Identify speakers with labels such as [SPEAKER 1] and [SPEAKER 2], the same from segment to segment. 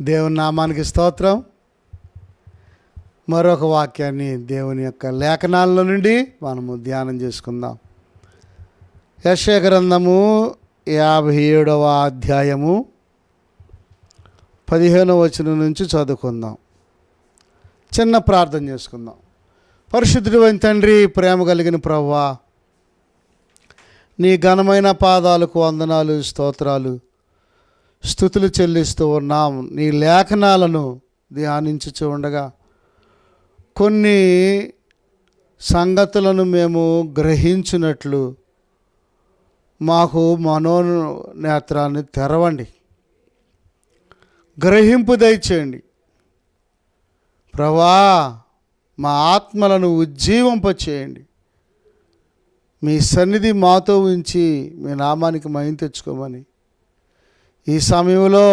[SPEAKER 1] దేవుని నామానికి స్తోత్రం. మరొక వాక్యాన్ని దేవుని యొక్క లేఖనాల నుండి మనము ధ్యానం చేసుకుందాం. యెషయా గ్రంథము 57వ అధ్యాయము 15వ వచనం నుంచి చదువుకుందాం. చిన్న ప్రార్థన చేసుకుందాం. పరిశుద్ధుడైన తండ్రి, ప్రేమ కలిగిన ప్రభువా, నీ ఘనమైన పాదాలకు వందనాలు, స్తోత్రాలు, స్తుతులు చెల్లిస్తూ ఉన్నాం. నీ లేఖనాలను ధ్యానించుచూ ఉండగా కొన్ని సంగతులను మేము గ్రహించినట్లు మాకు మనోనేత్రాన్ని తెరవండి, గ్రహింపు దయచేయండి ప్రభువా. మా ఆత్మలను ఉజ్జీవింపచేయండి. మీ సన్నిధి మాతో ఉంచి మీ నామానికి మహిమ తెచ్చుకోమని ఈ సమయంలో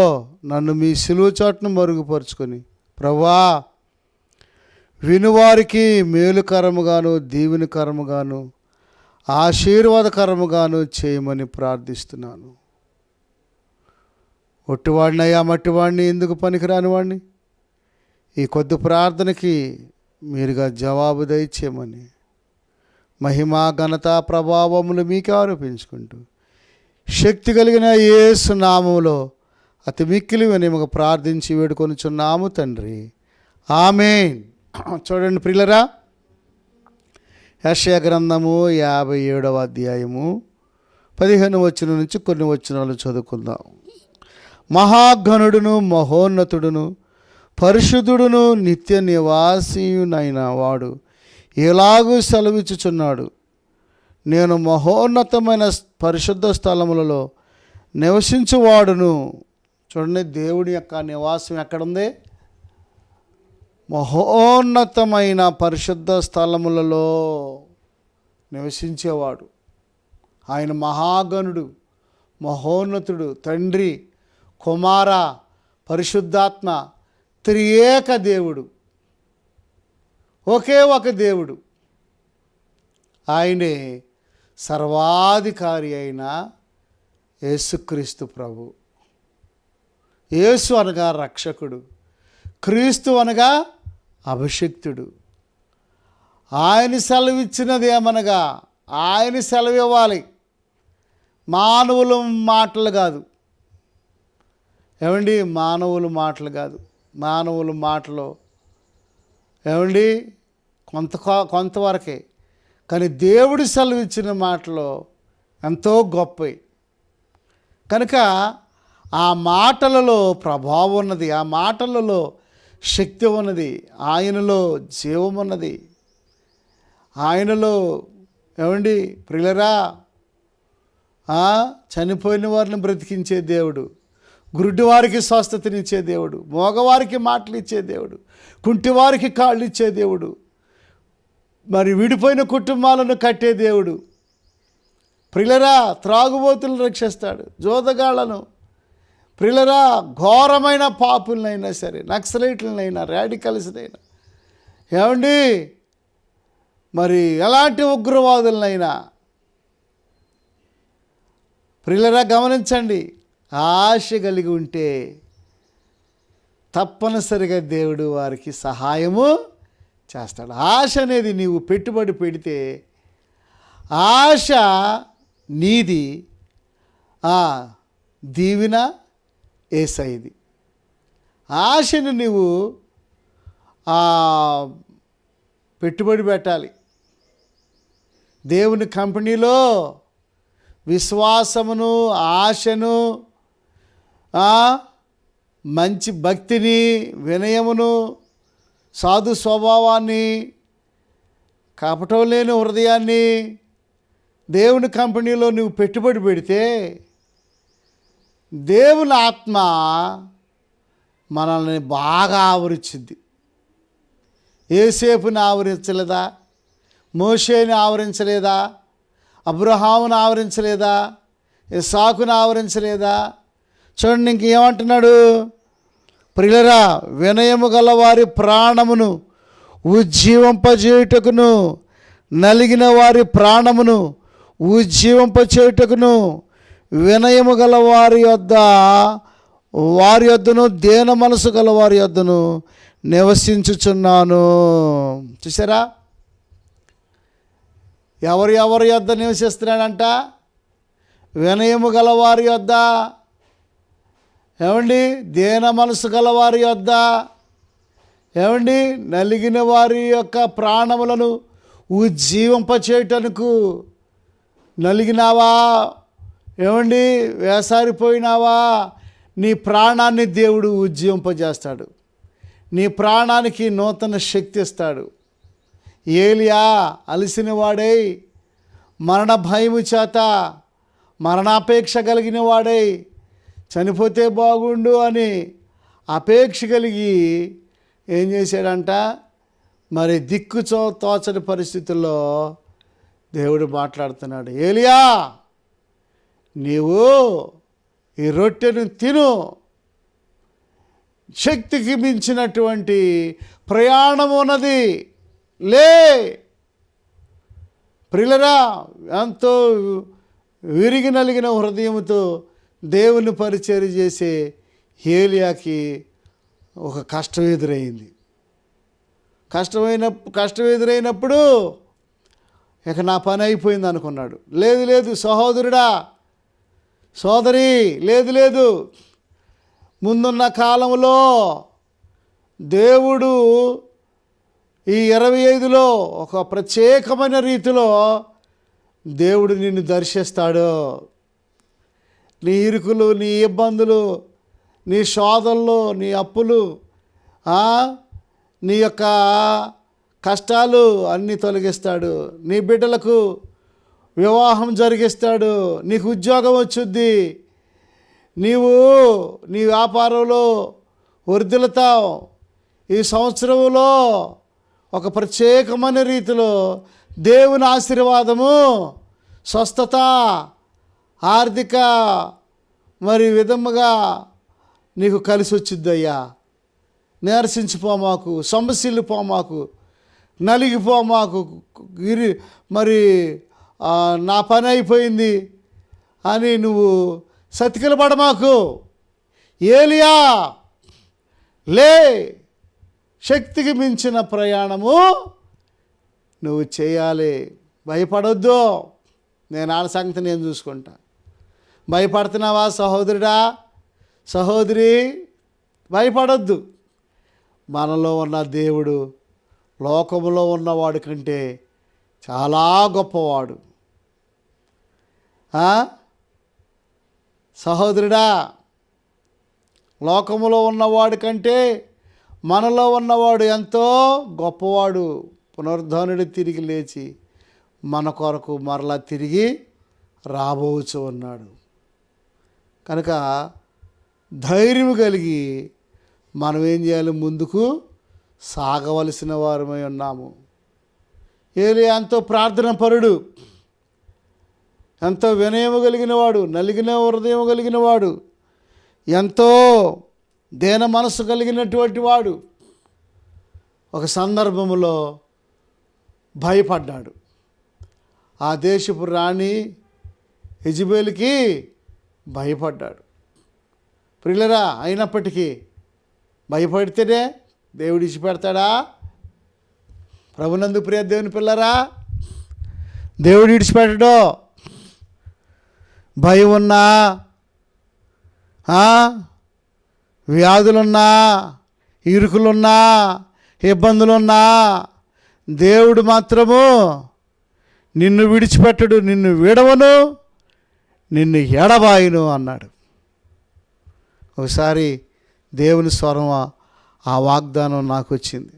[SPEAKER 1] నన్ను మీ సిలువ చాటును మరుగుపరుచుకొని ప్రభువా, వినువారికి మేలుకరముగాను దీవెనకరముగాను ఆశీర్వాదకరముగాను చేయమని ప్రార్థిస్తున్నాను. ఒట్టివాడినయ్యా, మట్టివాడిని, ఎందుకు పనికిరాని వాడిని, ఈ కొద్ది ప్రార్థనకి మీరుగా జవాబు దయచేయమని మహిమ ఘనత ప్రభావములు మీకే ఆరోపించుకుంటూ శక్తి కలిగిన యేసు నామములో అతి మిక్కిలి వినయముగా ప్రార్థించి వేడుకొనుచున్నాము తండ్రి, ఆమేన్. చూడండి ప్రియులరా, యెషయా గ్రంథము 57వ అధ్యాయము 15వ వచనం నుంచి కొన్ని వచనాలు చదువుకుందాం. మహాఘనుడును మహోన్నతుడును పరిశుద్ధుడును నిత్య నివాసియునైన వాడు ఎలాగూ సెలవిచ్చుచున్నాడు, నేను మహోన్నతమైన పరిశుద్ధ స్థలములలో నివసించువాడును. చూడండి, దేవుడి యొక్క నివాసం ఎక్కడుంది? మహోన్నతమైన పరిశుద్ధ స్థలములలో నివసించేవాడు. ఆయన మహాగణుడు, మహోన్నతుడు, తండ్రి, కుమార, పరిశుద్ధాత్మ, త్రియేక దేవుడు, ఒకే ఒక దేవుడు. ఆయనే సర్వాధికారి అయిన యేసుక్రీస్తు ప్రభు. యేసు అనగా రక్షకుడు, క్రీస్తు అనగా అభిషిక్తుడు. ఆయన సెలవిచ్చినది ఏమనగా ఆయన సెలవు ఇవ్వాలి, మానవుల మాటలు కాదు. ఏమండి, మానవుల మాటలు కాదు. మానవుల మాటలు ఏమండి కొంతవరకే, కానీ దేవుడి సెలవు ఇచ్చిన మాటలు ఎంతో గొప్పవి. కనుక ఆ మాటలలో ప్రభావం ఉన్నది, ఆ మాటలలో శక్తి ఉన్నది, ఆయనలో జీవం ఉన్నది. ఆయనలో ఏమండి ప్రియులరా, చనిపోయిన వారిని బ్రతికించే దేవుడు, గురుడివారికి స్వస్థతనిచ్చే దేవుడు, మోగవారికి మాటలు ఇచ్చే దేవుడు, కుంటివారికి కాళ్ళు ఇచ్చే దేవుడు, మరి విడిపోయిన కుటుంబాలను కట్టే దేవుడు. ప్రియులరా, త్రాగుబోతులను రక్షిస్తాడు, జోదగాళ్లను, ప్రియులరా, ఘోరమైన పాపులనైనా సరే, నక్సలైట్లనైనా, రాడికల్స్నైనా, ఏమండి మరి ఎలాంటి ఉగ్రవాదులనైనా. ప్రియులరా, గమనించండి, ఆశ కలిగి ఉంటే తప్పనిసరిగా దేవుడు వారికి సహాయము చేస్తాడు. ఆశ అనేది నీవు పెట్టుబడి పెడితే ఆశ నీది, దీవెన యేసయ్యది. ఆశను నీవు పెట్టుబడి పెట్టాలి. దేవుని కంపెనీలో విశ్వాసమును, ఆశను, మంచి భక్తిని, వినయమును, సాధు స్వభావాన్ని, కపటం లేని హృదయాన్ని దేవుని కంపెనీలో నువ్వు పెట్టుబడి పెడితే దేవుని ఆత్మ మనల్ని బాగా ఆవరించింది. యోసేపుని ఆవరించలేదా? మోషేని ఆవరించలేదా? అబ్రహామును ఆవరించలేదా? ఇస్సాకును ఆవరించలేదా? చూడండి, ఇంకేమంటున్నాడు? ప్రియులరా, వినయము గల వారి ప్రాణమును ఉజ్జీవింపజేయుటకును, నలిగిన వారి ప్రాణమును ఉజ్జీవింపచేయుటకును, వినయము గల వారి యొద్ద వారి యొద్దను దీన మనసు గల వారి యొద్దను నివసించుచున్నాను. చూసారా, ఎవరి యొద్ద నివసిస్తున్నాడంట? వినయము గల వారి యొద్ద. ఏమండి? దీన మనసు గల వారి యొద్ద. ఏమండి? నలిగిన వారి యొక్క ప్రాణములను ఉజ్జీవింపచేయటకు. నలిగినావా? ఏమండి? వేసారిపోయినావా? నీ ప్రాణాన్ని దేవుడు ఉజ్జీవింపజేస్తాడు. నీ ప్రాణానికి నూతన శక్తి ఇస్తాడు. ఏలియా అలసిన వాడై, మరణ భయము చేత మరణాపేక్ష కలిగిన వాడై, చనిపోతే బాగుండు అని అపేక్ష కలిగి ఏం చేశాడంట? మరి దిక్కు తోచని పరిస్థితుల్లో దేవుడు మాట్లాడుతున్నాడు. ఏలియా, నీవు ఈ రొట్టెను తిను, శక్తికి మించినటువంటి ప్రయాణం ఉన్నది, లే. ప్రియులరా, ఎంతో విరిగి నలిగిన హృదయంతో దేవుని పరిచర్య చేసే ఏలియాకి ఒక కష్టం ఎదురైంది. కష్టం ఎదురైనప్పుడు ఇక నా పని అయిపోయింది అనుకున్నాడు. లేదు సహోదరుడా, సోదరి, లేదు. ముందున్న కాలంలో దేవుడు ఈ 25లో ఒక ప్రత్యేకమైన రీతిలో దేవుడు నిన్ను దర్శిస్తాడు. నీ ఇరుకులు, నీ ఇబ్బందులు, నీ శోధనలు, నీ అప్పులు, నీ యొక్క కష్టాలు అన్నీ తొలగిస్తాడు. నీ బిడ్డలకు వివాహం జరిగిస్తాడు. నీకు ఉద్యోగం వచ్చుద్ది. నీవు నీ వ్యాపారంలో వర్ధిల్లుతావు. ఈ సంవత్సరంలో ఒక ప్రత్యేకమైన రీతిలో దేవుని ఆశీర్వాదము, స్వస్థత, ఆర్థిక విధముగా నీకు కలిసి వచ్చిద్దయ్యా. నీరసించిపోమాకు, సొమ్మసిల్లిపోమాకు, నలిగిపోమాకు, నా పని అయిపోయింది అని నువ్వు సతికిలపడమాకు. ఏలియా, లే, శక్తికి మించిన ప్రయాణము నువ్వు చేయాలి. భయపడొద్దు, నేను ఆడ సంగతి నేను చూసుకుంటా. భయపడుతున్నావా సహోదరుడా, సహోదరి? భయపడొద్దు. మనలో ఉన్న దేవుడు లోకములో ఉన్నవాడు కంటే చాలా గొప్పవాడు. సహోదరుడా, లోకములో ఉన్నవాడు కంటే మనలో ఉన్నవాడు ఎంతో గొప్పవాడు. పునరుద్ధానుడు తిరిగి లేచి మన కొరకు మరలా తిరిగి రాబోచు ఉన్నాడు. కనుక ధైర్యం కలిగి మనం ఏం చేయాలి? ముందుకు సాగవలసిన వారమై ఉన్నాము. ఏలియా ఎంతో ప్రార్థన పరుడు, ఎంతో వినయము కలిగిన వాడు, నలిగిన హృదయం కలిగిన వాడు, ఎంతో దీన మనసు కలిగినటువంటి వాడు. ఒక సందర్భంలో భయపడ్డాడు. ఆ దేశపు రాణి యెజబెలుకి భయపడ్డాడు. ప్రియులరా, అయినప్పటికీ భయపడితేనే దేవుడు విడిచిపెడతాడా? ప్రభునందు ప్రియ దేవుని పిల్లరా, దేవుడు విడిచిపెట్టడు. భయం ఉన్నా, వ్యాధులున్నా, ఇరుకులున్నా, ఇబ్బందులున్నా దేవుడు మాత్రము నిన్ను విడిచిపెట్టడు, నిన్ను విడవను, నిన్ను ఎడబాయును అన్నాడు. ఒకసారి దేవుని స్వరం ఆ వాగ్దానం నాకు వచ్చింది.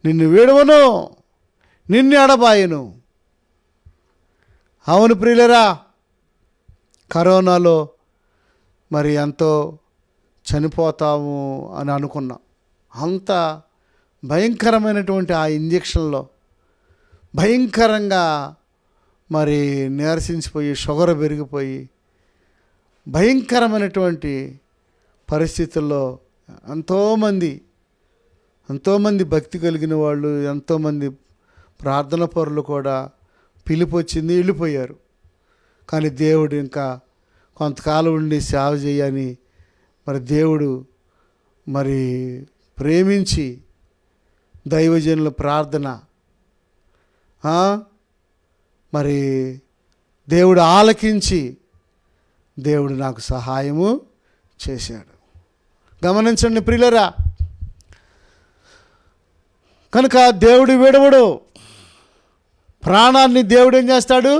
[SPEAKER 1] నిన్ను విడవను, నిన్ను ఎడబాయును. అవును ప్రియులరా, కరోనాలో ఎంతో చనిపోతాము అని అనుకున్నాం. అంత భయంకరమైనటువంటి ఆ ఇంజక్షన్లో భయంకరంగా నీరసించిపోయి, షుగర్ పెరిగిపోయి, భయంకరమైనటువంటి పరిస్థితుల్లో ఎంతోమంది భక్తి కలిగిన వాళ్ళు, ఎంతోమంది ప్రార్థన పరులు కూడా పిలుపు వచ్చింది, వెళ్ళిపోయారు. కానీ దేవుడు ఇంకా కొంతకాలం ఉండి సేవ చేయని మరి దేవుడు మరి ప్రేమించి దైవజనుల ప్రార్థన మరి దేవుడు ఆలకించి దేవుడు నాకు సహాయము చేశాడు. గమనించండి ప్రియులరా, కనుక దేవుడు విడవడు. ప్రాణాన్ని దేవుడు ఏం చేస్తాడు?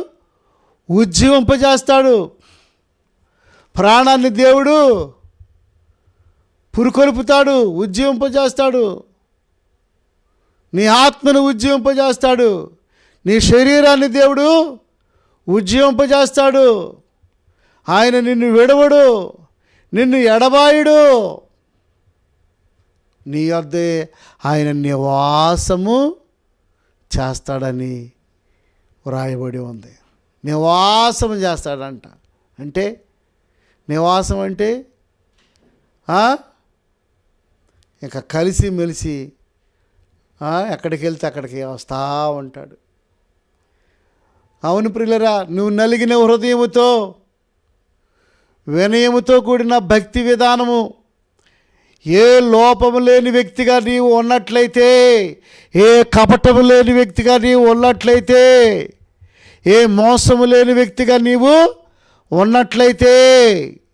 [SPEAKER 1] ఉజ్జీవింపజేస్తాడు. ప్రాణాన్ని దేవుడు పురుకొల్పుతాడు, ఉజ్జీవింపజేస్తాడు. నీ ఆత్మను ఉజ్జీవింపజేస్తాడు. నీ శరీరాన్ని దేవుడు ఉజ్జీవింపజేస్తాడు. ఆయన నిన్ను విడవడు, నిన్ను ఎడబాయుడు. నీ వద్దే ఆయన నివాసము చేస్తాడని వ్రాయబడి ఉంది. నివాసం చేస్తాడంట. అంటే నివాసం అంటే ఇంకా కలిసి మెలిసి ఎక్కడికి వెళ్తే అక్కడికి వస్తూ ఉంటాడు. అవును ప్రియులరా, నువ్వు నలిగిన హృదయముతో వినయముతో కూడిన భక్తి విధానము, ఏ లోపము లేని వ్యక్తిగా నీవు ఉన్నట్లయితే, ఏ కపటము లేని వ్యక్తిగా నీవు ఉన్నట్లయితే, ఏ మోసము లేని వ్యక్తిగా నీవు ఉన్నట్లయితే,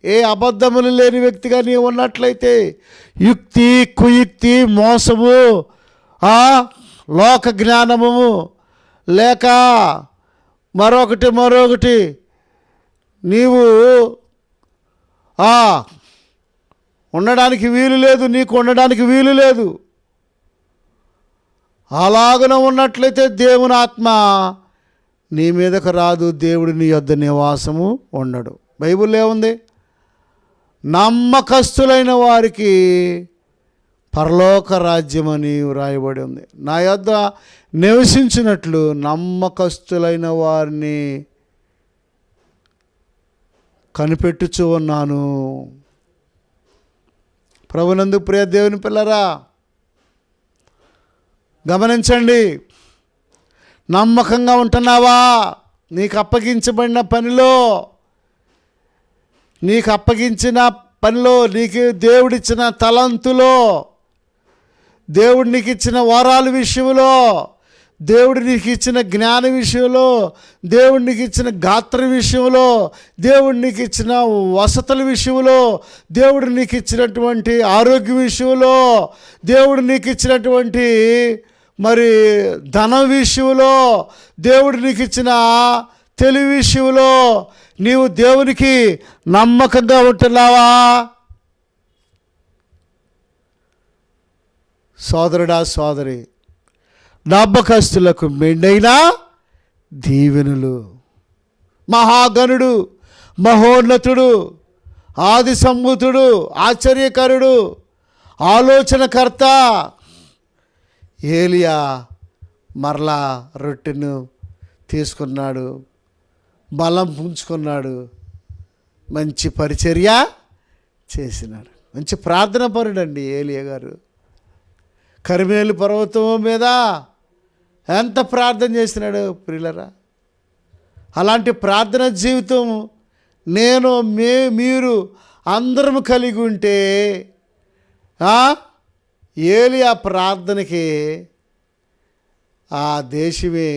[SPEAKER 1] ఏ అబద్ధములు లేని వ్యక్తిగా నీవు ఉన్నట్లయితే, యుక్తి కుయుక్తి మోసము లోక జ్ఞానము లేక మరొకటి నీవు ఉండడానికి వీలు లేదు, నీకు ఉండడానికి వీలు లేదు. అలాగన ఉన్నట్లయితే దేవుని ఆత్మ నీ మీదకు రాదు, దేవుడు నీ యొద్ద నివాసము ఉండడు. బైబిల్లో ఏముంది? నమ్మకస్తులైన వారికి పరలోక రాజ్యం అని వ్రాయబడి ఉంది. నా యొద్ద నివసించినట్లు నమ్మకస్తులైన వారిని కనిపెట్టుచూ ఉన్నాను. ప్రభునందు ప్రియ దేవుని పిల్లరా, గమనించండి. నమ్మకంగా ఉంటున్నావా? నీకు అప్పగించబడిన పనిలో, నీకు అప్పగించిన పనిలో, నీకు దేవుడిచ్చిన తలంతులో, దేవుడు నీకు ఇచ్చిన వరాల విషయంలో, దేవుడు నీకు ఇచ్చిన జ్ఞాన విషయంలో, దేవుడు నీకు ఇచ్చిన గాత్ర విషయంలో, దేవుడు నీకు ఇచ్చిన వసతుల విషయంలో, దేవుడు నీకు ఇచ్చినటువంటి ఆరోగ్య విషయంలో, దేవుడు నీకు ఇచ్చినటువంటి మరి ధన విషయంలో, దేవుడు నీకు ఇచ్చిన తెలివి విషయంలో నీవు దేవునికి నమ్మకంగా ఉంటున్నావా? సోదరుడా సోదరి, నమ్మకస్తులకు మెండైన దీవెనలు. మహాగణుడు, మహోన్నతుడు, ఆది సంభూతుడు, ఆశ్చర్యకరుడు, ఆలోచనకర్త ఏలియా మరలా రొట్టెను తీసుకున్నాడు, బలం పుంజుకున్నాడు, మంచి పరిచర్య చేసినాడు. మంచి ప్రార్థన పరుడండి ఏలియా గారు. కర్మేలు పర్వతం మీద ఎంత ప్రార్థన చేసినాడు ప్రియులరా. అలాంటి ప్రార్థన జీవితం మీరు అందరం కలిగి ఉంటే ఏలియా ప్రార్థనకి ఆ దేశమే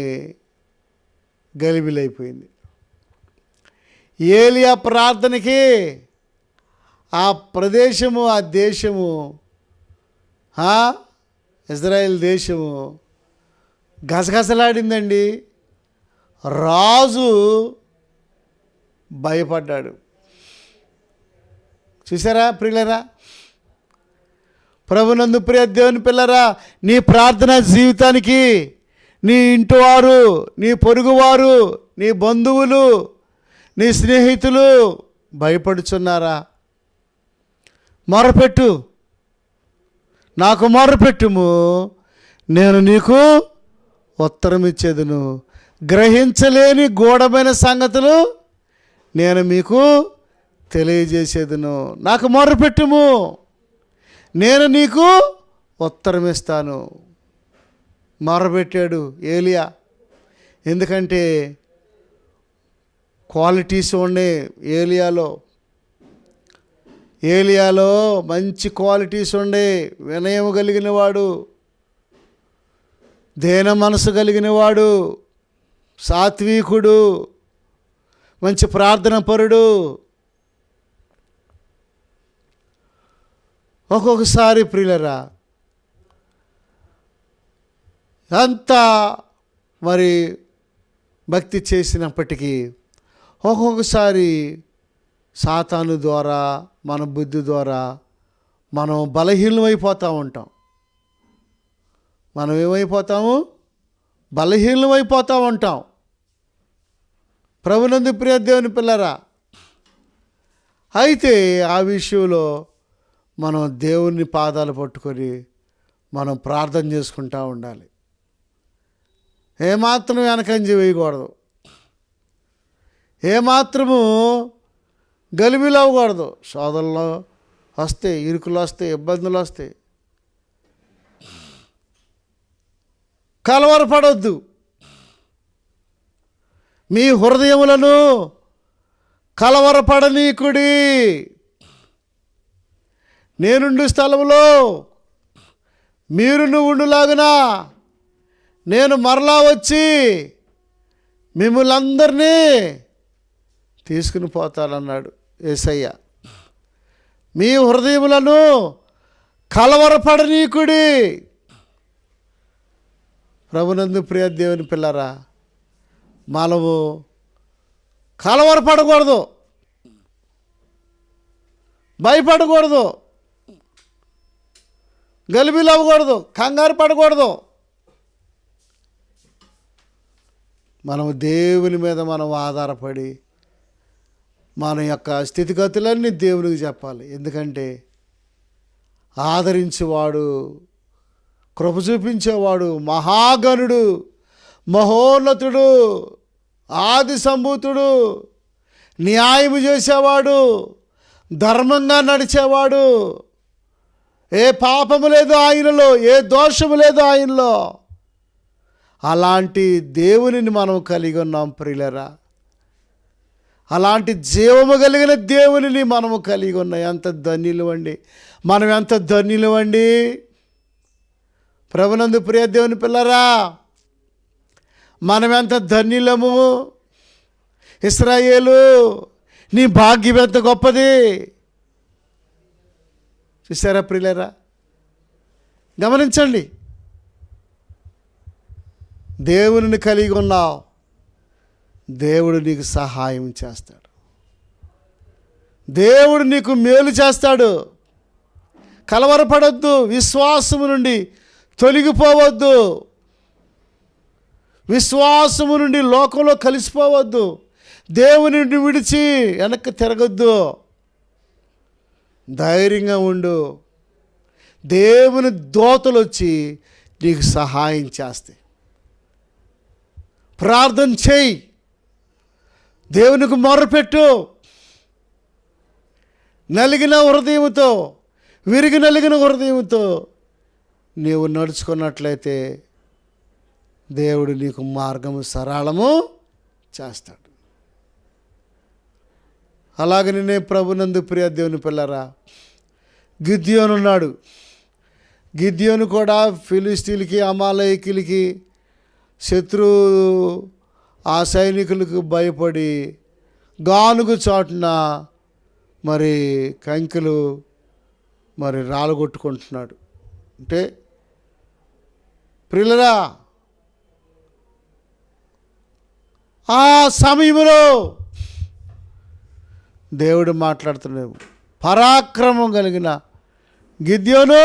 [SPEAKER 1] గలిబిలైపోయింది. ఏలియా ప్రార్థనకి ఆ ప్రదేశము, ఆ దేశము, ఇజ్రాయెల్ దేశము గసగసలాడిందండి. రాజు భయపడ్డాడు. చూసారా ప్రియులరా? ప్రభునందు ప్రియ దేవుని పిల్లరా, నీ ప్రార్థన జీవితానికి నీ ఇంటివారు, నీ పొరుగువారు, నీ బంధువులు, నీ స్నేహితులు భయపడుచున్నారా? మొరపెట్టు, నాకు మొరపెట్టుము, నేను నీకు ఉత్తరం ఇచ్చేదును. గ్రహించలేని గూఢమైన సంగతులు నేను మీకు తెలియజేసేదును. నాకు మొరపెట్టుము, నేను నీకు ఉత్తరం ఇస్తాను. మొరపెట్టాడు ఏలియా. ఎందుకంటే క్వాలిటీస్ ఉండే ఏలియాలో. ఏలియాలో మంచి క్వాలిటీస్ ఉండే, వినయం కలిగిన వాడు, దేన మనసు కలిగిన వాడు, సాత్వికుడు, మంచి ప్రార్థన పరుడు. ఒక్కొక్కసారి ప్రియులరా అంతా మరి భక్తి చేసినప్పటికీ ఒక్కొక్కసారి సాతాను ద్వారా, మన బుద్ధి ద్వారా మనం బలహీనమైపోతూ ఉంటాం. మనం ఏమైపోతాము? బలహీనమైపోతూ ఉంటాం. ప్రభునందు ప్రియ దేవుని పిల్లరా, అయితే ఆ విషయంలో మనం దేవుని పాదాలు పట్టుకొని మనం ప్రార్థన చేసుకుంటూ ఉండాలి. ఏమాత్రం వెనకంజ వేయకూడదు, ఏమాత్రము గలిబిలు అవ్వకూడదు. శోధనలు వస్తాయి, ఇరుకులు వస్తాయి, ఇబ్బందులు వస్తాయి. కలవరపడొద్దు. మీ హృదయములను కలవరపడనీకుడి. నేనుండు స్థలములో మీరు ఉండులాగునా నేను మరలా వచ్చి మిమ్మల్ని అందరినీ తీసుకుని పోతానన్నాడు యేసయ్య. మీ హృదయములను కలవరపడనీకుడి. ప్రభునందు ప్రియ దేవుని పిల్లరా, మనము కలవరపడకూడదు, భయపడకూడదు, గలిబిలు అవ్వకూడదు, కంగారు పడకూడదు. మనము దేవుని మీద మనం ఆధారపడి మన యొక్క స్థితిగతులన్నీ దేవునికి చెప్పాలి. ఎందుకంటే ఆదరించేవాడు, కృప చూపించేవాడు, మహాగణుడు, మహోన్నతుడు, ఆది సంభూతుడు, న్యాయము చేసేవాడు, ధర్మంగా నడిచేవాడు. ఏ పాపము లేదు ఆయనలో, ఏ దోషము లేదు ఆయనలో. అలాంటి దేవునిని మనం కలిగి ఉన్నాం ప్రియులరా. అలాంటి జీవము కలిగిన దేవునిని మనము కలిగి ఉన్నాం. ఎంత ధన్యులు అండి, మనం ఎంత ధన్యులు అండి. ప్రభునందు ప్రియ దేవుని పిల్లరా, మనం ఎంత ధన్యులము. ఇశ్రాయేలు, నీ భాగ్యం ఎంత గొప్పది. చూసారా ప్రియులరా, గమనించండి. దేవునిని కలిగి ఉన్నావు, దేవుడు నీకు సహాయం చేస్తాడు, దేవుడు నీకు మేలు చేస్తాడు. కలవరపడొద్దు, విశ్వాసము నుండి తొలగిపోవద్దు, విశ్వాసము నుండి లోకంలో కలిసిపోవద్దు, దేవుని విడిచి వెనక్కి తిరగొద్దు. ధైర్యంగా ఉండు. దేవుని దూతలు వచ్చి నీకు సహాయం చేస్తాయి. ప్రార్థన చేయి, దేవునికి మొరపెట్టు. నలిగిన హృదయంతో, విరిగి నలిగిన హృదయంతో నీవు నడుచుకున్నట్లయితే దేవుడు నీకు మార్గము సరళము చేస్తాడు. అలాగని నేను ప్రభునందు ప్రియ దేవుని పిల్లరా, గిద్యోను ఉన్నాడు. గిద్యోను కూడా ఫిలిస్తీన్లకి, అమాలేకీలకి, శత్రు ఆ సైనికులకు భయపడి గానుగు చాటున మరి కంకెలు మరి రాలగొట్టుకుంటున్నాడు. అంటే ప్రియులరా, ఆ సమయంలో దేవుడు మాట్లాడుతున్నాడు. పరాక్రమం కలిగిన గిద్యోను,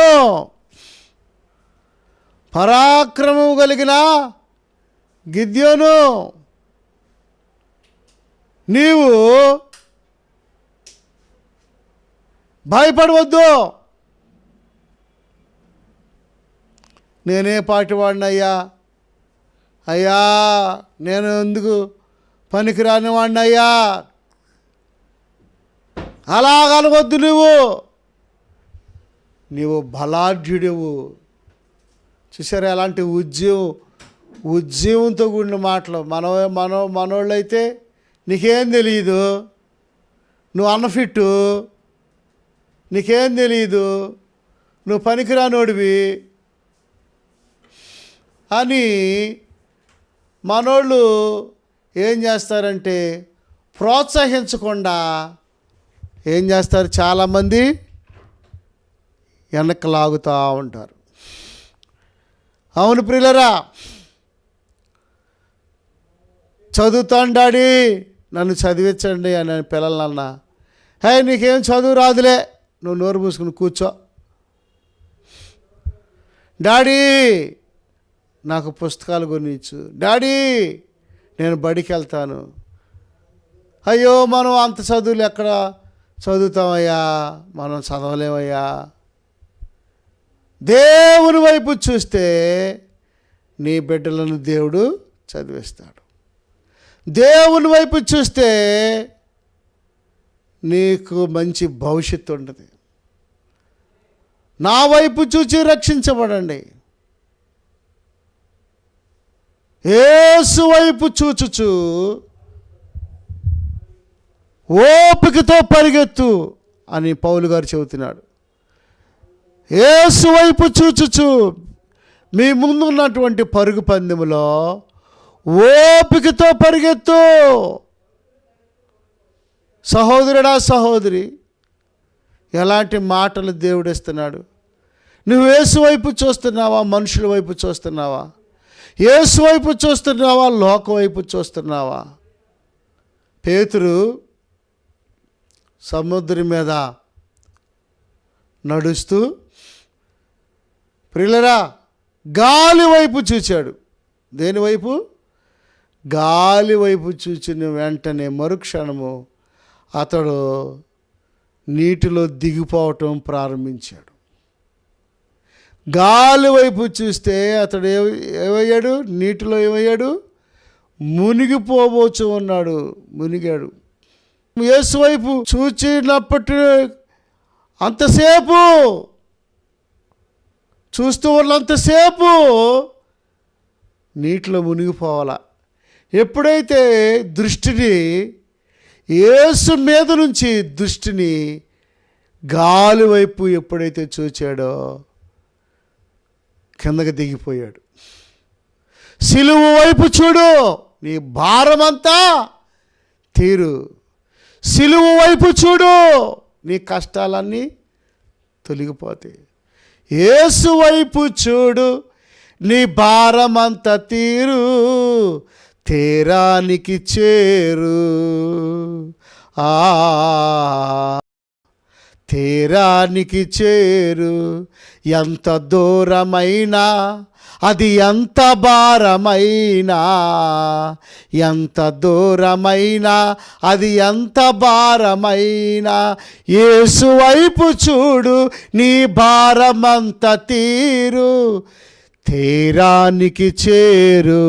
[SPEAKER 1] పరాక్రమం కలిగిన గిద్యోను, నీవు భయపడవద్దు. నేనే పాటివాడినయ్యా, అయ్యా నేను ఎందుకు పనికిరాని వాడినయ్యా, అలాగనవద్దు. నీవు బలాఢ్యుడివు. చూసారా అలాంటి ఉద్యమంతో కూడిన మాటలు. మనోళ్ళైతే నీకేం తెలియదు, నువ్వు అన్ఫిట్టు, నీకేం తెలీదు, నువ్వు పనికిరానోడివి అని మనోళ్ళు ఏం చేస్తారంటే ప్రోత్సహించకుండా ఏం చేస్తారు, చాలామంది వెనక్కి లాగుతూ ఉంటారు. అవును ప్రియులరా, చదువుతాను డాడీ నన్ను చదివించండి అని పిల్లలన్నా, హే నీకేం చదువు రాదులే, నువ్వు నోరు మూసుకుని కూర్చో. డాడీ నాకు పుస్తకాలు కొనిచ్చు, డాడీ నేను బడికి వెళ్తాను. అయ్యో మనం అంత చదువులు ఎక్కడ చదువుతామయ్యా, మనం చదవలేమయ్యా. దేవుని వైపు చూస్తే నీ బిడ్డలను దేవుడు చదివిస్తాడు. దేవుని వైపు చూస్తే నీకు మంచి భవిష్యత్తు ఉంటుంది. నా వైపు చూచి రక్షించబడండి. యేసు వైపు చూచుచు ఓపికతో పరిగెత్తు అని పౌలు గారు చెబుతున్నాడు. యేసు వైపు చూచుచు మీ ముందు ఉన్నటువంటి పరుగు పందెములో ఓపికతో పరిగెత్తు. సహోదరుడా సహోదరి, ఎలాంటి మాటలు దేవుడు ఇస్తున్నాడు. నువ్వు యేసు వైపు చూస్తున్నావా, మనుషుల వైపు చూస్తున్నావా? యేసు వైపు చూస్తున్నావా, లోక వైపు చూస్తున్నావా? పేతురు సముద్రం మీద నడుస్తూ ప్రియులరా గాలి వైపు చూచాడు. దేని వైపు? గాలి వైపు చూచిన వెంటనే మరుక్షణము అతడు నీటిలో దిగిపోవటం ప్రారంభించాడు. గాలి వైపు చూస్తే అతడు ఏమయ్యాడు? నీటిలో ఏమయ్యాడు? మునిగిపోబోచు ఉన్నాడు, మునిగాడు. యేసు వైపు చూచినప్పటి అంతసేపు, చూస్తూ ఉన్నంతసేపు నీటిలో మునిగిపోవాలా. ఎప్పుడైతే దృష్టిని యేసు మీద నుంచి దృష్టిని గాలి వైపు ఎప్పుడైతే చూచాడో కిందకి దిగిపోయాడు. సిలువ వైపు చూడు, నీ భారమంతా తీరు. సిలువ వైపు చూడు, నీ కష్టాలన్నీ తొలగిపోతాయి. యేసు వైపు చూడు, నీ భారమంతా తీరు, తీరానికి చేరు. తీరానికి చేరు. ఎంత దూరమైనా, అది ఎంత భారమైనా, ఎంత దూరమైనా, అది ఎంత భారమైనా, యేసు వైపు చూడు, నీ భారమంత తీరు, తీరానికి చేరు.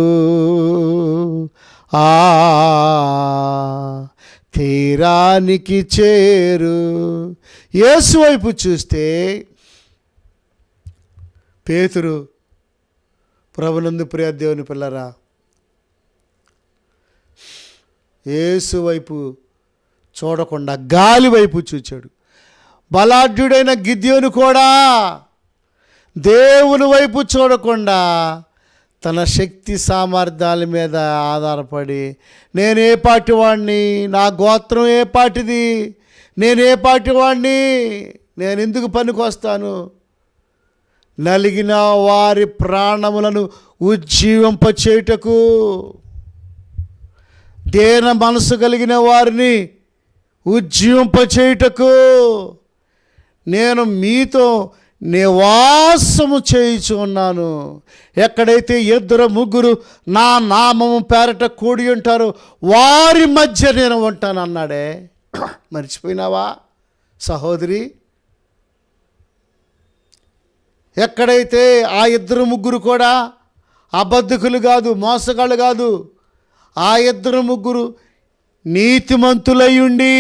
[SPEAKER 1] తీరానికి చేరు. యేసు వైపు చూస్తే పేతురు, ప్రభునందు ప్రియ దేవుని పిల్లరా, యేసు వైపు చూడకుండా గాలి వైపు చూచాడు. బలాఢ్యుడైన గిద్యోను కూడా దేవుని వైపు చూడకుండా తన శక్తి సామర్థ్యాల మీద ఆధారపడి, నేనే పాటివాడిని, నా గోత్రం ఏ పాటిది, నేనే పాటివాడిని, నేను ఎందుకు పనికొస్తాను, నలిగిన వారి ప్రాణములను ఉజ్జీవింపచేయుటకు, దేన మనసు కలిగిన వారిని ఉజ్జీవింపచేయుటకు నేను మీతో నివాసము చేయుచు ఉన్నాను. ఎక్కడైతే 2-3 నా నామము పేరట కూడి ఉంటారో వారి మధ్య నేను ఉంటాను అన్నాడే. మర్చిపోయినావా సహోదరి? ఎక్కడైతే ఆ 2-3 కూడా అబద్ధకులు కాదు, మోసగాళ్ళు కాదు, ఆ 2-3 నీతిమంతులై ఉండి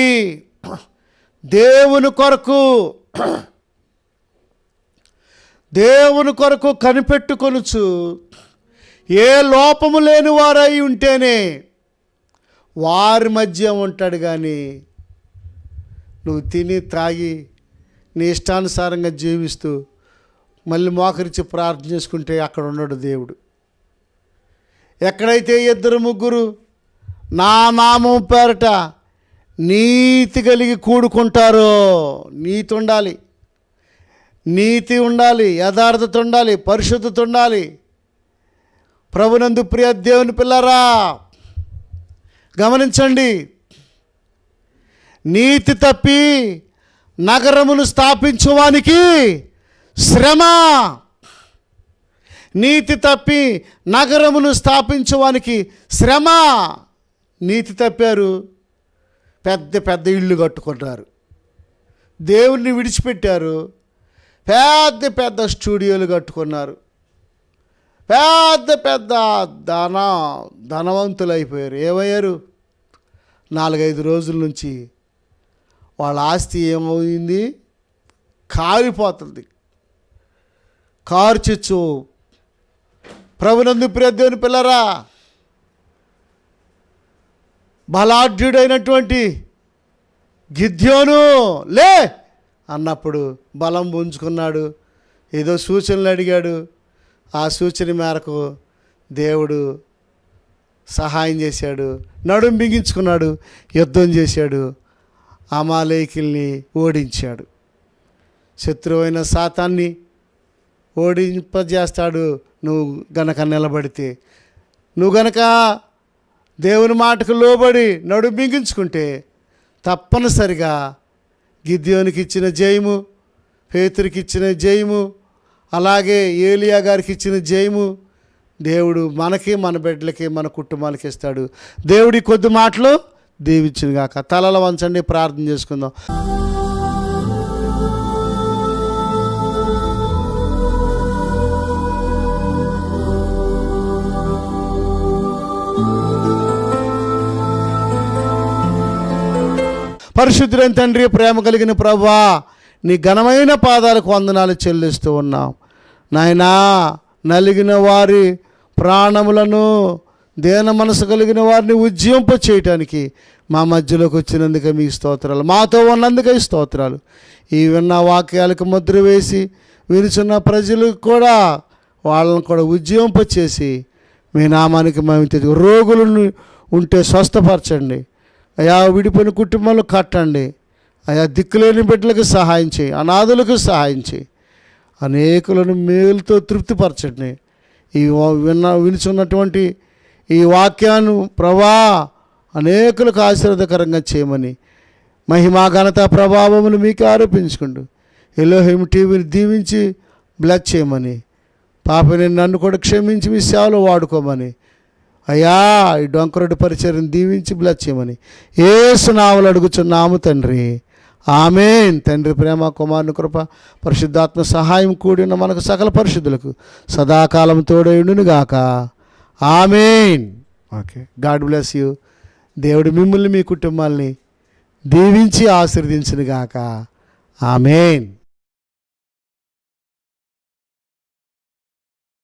[SPEAKER 1] దేవుని కొరకు కనిపెట్టుకొనుచు ఏ లోపము లేని వారై ఉంటేనే వారి మధ్య ఉంటాడు. కానీ నువ్వు తిని తాగి నీ ఇష్టానుసారంగా జీవిస్తూ మళ్ళీ మోకరించి ప్రార్థన చేసుకుంటే అక్కడ ఉన్నాడు దేవుడు. ఎక్కడైతే 2-3 నా నామం పేరట నీతి కలిగి కూడుకుంటారో, నీతి ఉండాలి, నీతి ఉండాలి, యథార్థత ఉండాలి, పరిశుద్ధత ఉండాలి. ప్రభునందు ప్రియ దేవుని పిల్లరా గమనించండి, నీతి తప్పి నగరమును స్థాపించువానికి శ్రమ. నీతి తప్పి నగరమును స్థాపించువానికి శ్రమ. నీతి తప్పారు, పెద్ద పెద్ద ఇళ్ళు కట్టుకుంటారు. దేవుణ్ణి విడిచిపెట్టారు, పెద్ద పెద్ద స్టూడియోలు కట్టుకున్నారు. పెద్ద పెద్ద ధనవంతులు అయిపోయారు. ఏమయ్యారు? 4-5 రోజుల నుంచి వాళ్ళ ఆస్తి ఏమైంది? కారిపోతుంది. కార్చిచ్చు. ప్రభునందు ప్రియ దేవుని పిల్లరా, బలాఢ్యుడైనటువంటి గిద్యోను లే అన్నప్పుడు బలం పుంజుకున్నాడు. ఏదో సూచనలు అడిగాడు. ఆ సూచన మేరకు దేవుడు సహాయం చేశాడు. నడుం బిగించుకున్నాడు, యుద్ధం చేశాడు, అమాలేకుల్ని ఓడించాడు. శత్రువైన సాతాన్ని ఓడింపజేస్తాడు నువ్వు గనక నిలబడితే. నువ్వు గనక దేవుని మాటకు లోబడి నడుం బిగించుకుంటే తప్పనిసరిగా గిద్యోనికి ఇచ్చిన జయము, పేతురికి ఇచ్చిన జయము, అలాగే ఏలియా గారికి ఇచ్చిన జయము దేవుడు మనకి, మన బిడ్డలకి, మన కుటుంబాలకి ఇస్తాడు. దేవుడి కొద్ది మాటలు దీవించును గాక. తలల వంచండి, ప్రార్థన చేసుకుందాం. పరిశుద్ధులైన తండ్రి, ప్రేమ కలిగిన ప్రభువా, నీ ఘనమైన పాదాలకు వందనాలు చెల్లిస్తూ ఉన్నాం నాయనా. నలిగిన వారి ప్రాణములను, దేన మనసు కలిగిన వారిని ఉజ్జింప చేయటానికి మా మధ్యలోకి వచ్చినందుకే మీకు స్తోత్రాలు, మాతో ఉన్నందుకే స్తోత్రాలు. ఈ విన్న వాక్యాలకు ముద్ర వేసి వినుచున్న ప్రజలకు కూడా వాళ్ళని కూడా ఉజ్జింప చేసి మీ నామానికి మేము తెచ్చు. రోగులను ఉంటే స్వస్థపరచండి అయా. విడిపోయిన కుటుంబాలు కట్టండి అయా. దిక్కులేని బిడ్డలకు సహాయం చేయి, అనాథులకు సహాయం చేయి, అనేకులను మేలుతో తృప్తిపరచండి. ఈ వినుచున్నటువంటి ఈ వాక్యాన్ని ప్రభా అనేకులకు ఆశీర్వాదకరంగా చేయమని మహిమా ఘనత ప్రభావములు మీకు ఆరోపించుకుంటూ ఎలోహిం టీవీని దీవించి బ్లెస్ చేయమని, పాపని నన్ను కూడా క్షమించి మీ సేవలో వాడుకోమని అయ్యా, ఈ డొంకరొడ్డి పరిచర్ని దీవించి బ్లెస్ చేయమని యేసు నామములో అడుగుచున్నాము తండ్రి, ఆమేన్. తండ్రి ప్రేమ, కుమారుని కృప, పరిశుద్ధాత్మ సహాయం కూడిన మనకు సకల పరిశుద్ధులకు సదాకాలం తోడేయుడును గాక. ఆమేన్. Okay, god bless you. దేవుడు మిమ్మల్ని, మీ కుటుంబాల్ని దీవించి ఆశీర్వదించును గాక. ఆమేన్.